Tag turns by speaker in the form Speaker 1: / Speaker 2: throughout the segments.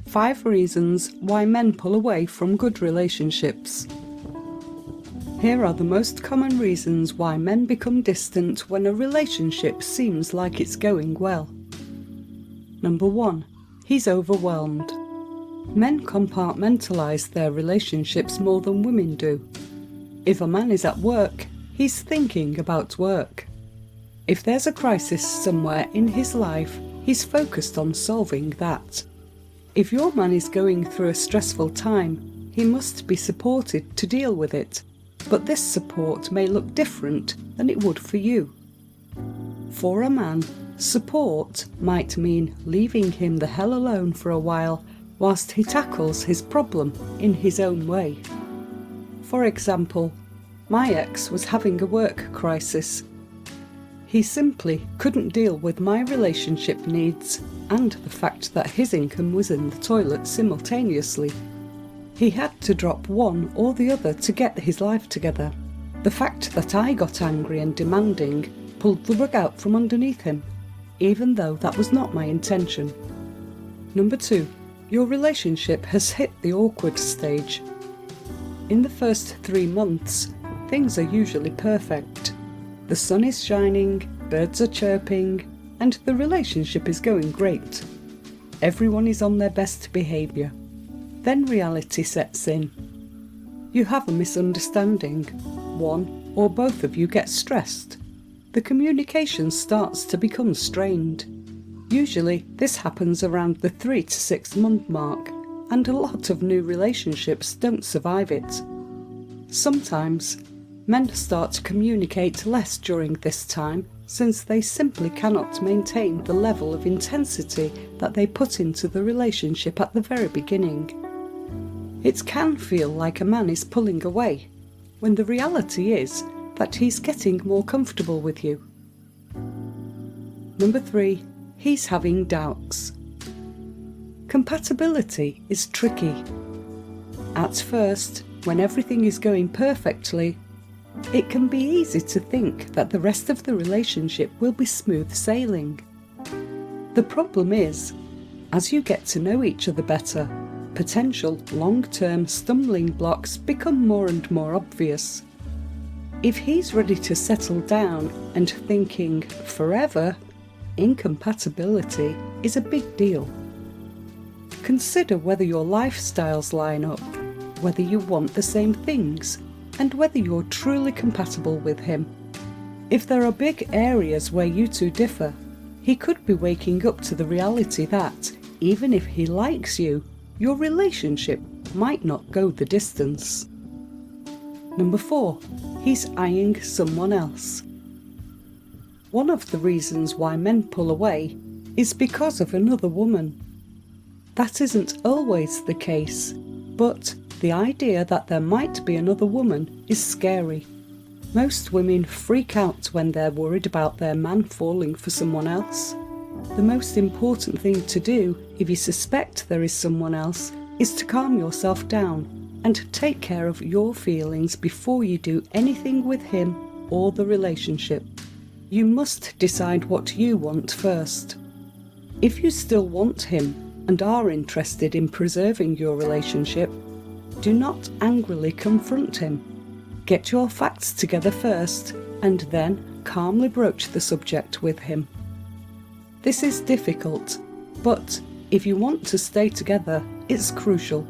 Speaker 1: 5 reasons why men pull away from good relationships. Here are the most common reasons why men become distant when a relationship seems like it's going well. Number 1. He's overwhelmed. Men compartmentalise their relationships more than women do. If a man is at work, he's thinking about work. If there's a crisis somewhere in his life, he's focused on solving that. If your man is going through a stressful time, he must be supported to deal with it, but this support may look different than it would for you. For a man, support might mean leaving him the hell alone for a while whilst he tackles his problem in his own way. For example, my ex was having a work crisis. He simply couldn't deal with my relationship needs and the fact that his income was in the toilet simultaneously. He had to drop one or the other to get his life together. The fact that I got angry and demanding pulled the rug out from underneath him, even though that was not my intention. Number 2. Your relationship has hit the awkward stage. In the first 3 months, things are usually perfect. The sun is shining, birds are chirping, and the relationship is going great. Everyone is on their best behaviour. Then reality sets in. You have a misunderstanding. One or both of you get stressed. The communication starts to become strained. Usually this happens around the 3 to 6 month mark, and a lot of new relationships don't survive it. Sometimes men start to communicate less during this time, since they simply cannot maintain the level of intensity that they put into the relationship at the very beginning. It can feel like a man is pulling away, when the reality is that he's getting more comfortable with you. Number 3. He's having doubts. Compatibility is tricky. At first, when everything is going perfectly, it can be easy to think that the rest of the relationship will be smooth sailing. The problem is, as you get to know each other better, potential long-term stumbling blocks become more and more obvious. If he's ready to settle down and thinking forever, incompatibility is a big deal. Consider whether your lifestyles line up, whether you want the same things, and whether you're truly compatible with him. If there are big areas where you two differ, he could be waking up to the reality that, even if he likes you, your relationship might not go the distance. Number 4. He's eyeing someone else. One of the reasons why men pull away is because of another woman. That isn't always the case, but the idea that there might be another woman is scary. Most women freak out when they're worried about their man falling for someone else. The most important thing to do if you suspect there is someone else is to calm yourself down and take care of your feelings before you do anything with him or the relationship. You must decide what you want first. If you still want him and are interested in preserving your relationship, do not angrily confront him. Get your facts together first and then calmly broach the subject with him. This is difficult, but if you want to stay together, it's crucial.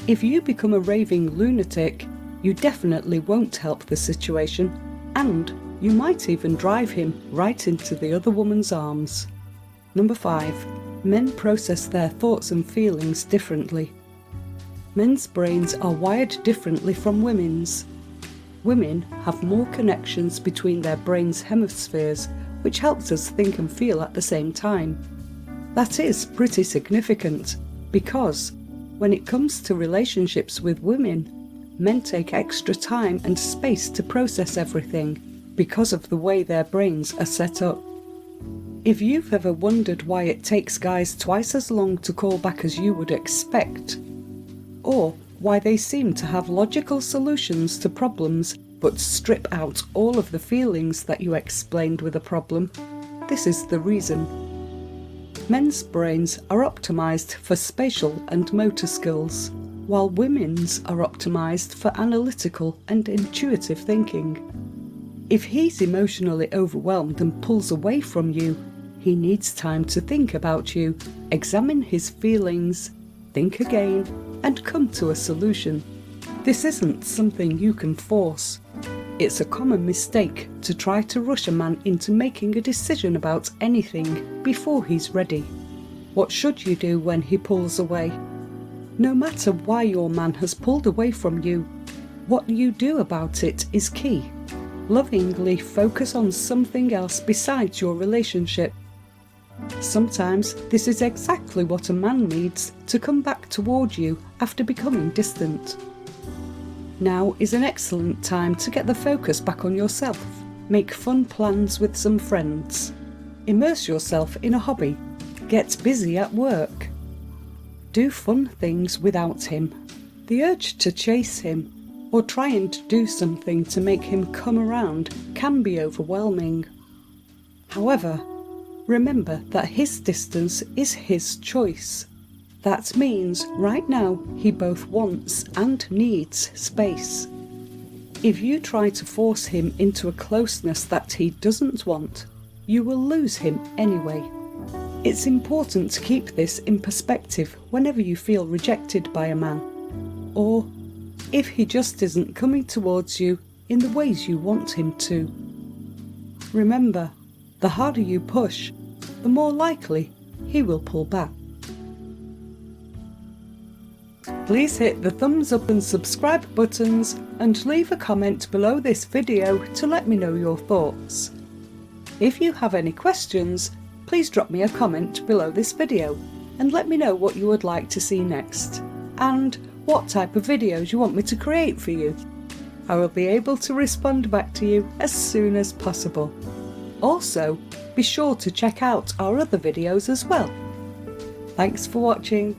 Speaker 1: If you become a raving lunatic, you definitely won't help the situation, and you might even drive him right into the other woman's arms. Number 5. Men process their thoughts and feelings differently. Men's brains are wired differently from women's. Women have more connections between their brain's hemispheres, which helps us think and feel at the same time. That is pretty significant, because when it comes to relationships with women, men take extra time and space to process everything because of the way their brains are set up. If you've ever wondered why it takes guys twice as long to call back as you would expect, or why they seem to have logical solutions to problems but strip out all of the feelings that you explained with a problem, this is the reason. Men's brains are optimised for spatial and motor skills, while women's are optimised for analytical and intuitive thinking. If he's emotionally overwhelmed and pulls away from you, he needs time to think about you, examine his feelings, think again, and come to a solution. This isn't something you can force. It's a common mistake to try to rush a man into making a decision about anything before he's ready. What should you do when he pulls away? No matter why your man has pulled away from you, what you do about it is key. Lovingly focus on something else besides your relationship. Sometimes this is exactly what a man needs to come back toward you after becoming distant. Now is an excellent time to get the focus back on yourself. Make fun plans with some friends. Immerse yourself in a hobby. Get busy at work. Do fun things without him. The urge to chase him or try and do something to make him come around can be overwhelming. However, remember that his distance is his choice. That means right now he both wants and needs space. If you try to force him into a closeness that he doesn't want, you will lose him anyway. It's important to keep this in perspective whenever you feel rejected by a man, or if he just isn't coming towards you in the ways you want him to. Remember, the harder you push, the more likely he will pull back. Please hit the thumbs up and subscribe buttons and leave a comment below this video to let me know your thoughts. If you have any questions, please drop me a comment below this video and let me know what you would like to see next and what type of videos you want me to create for you. I will be able to respond back to you as soon as possible. Also, be sure to check out our other videos as well. Thanks for watching.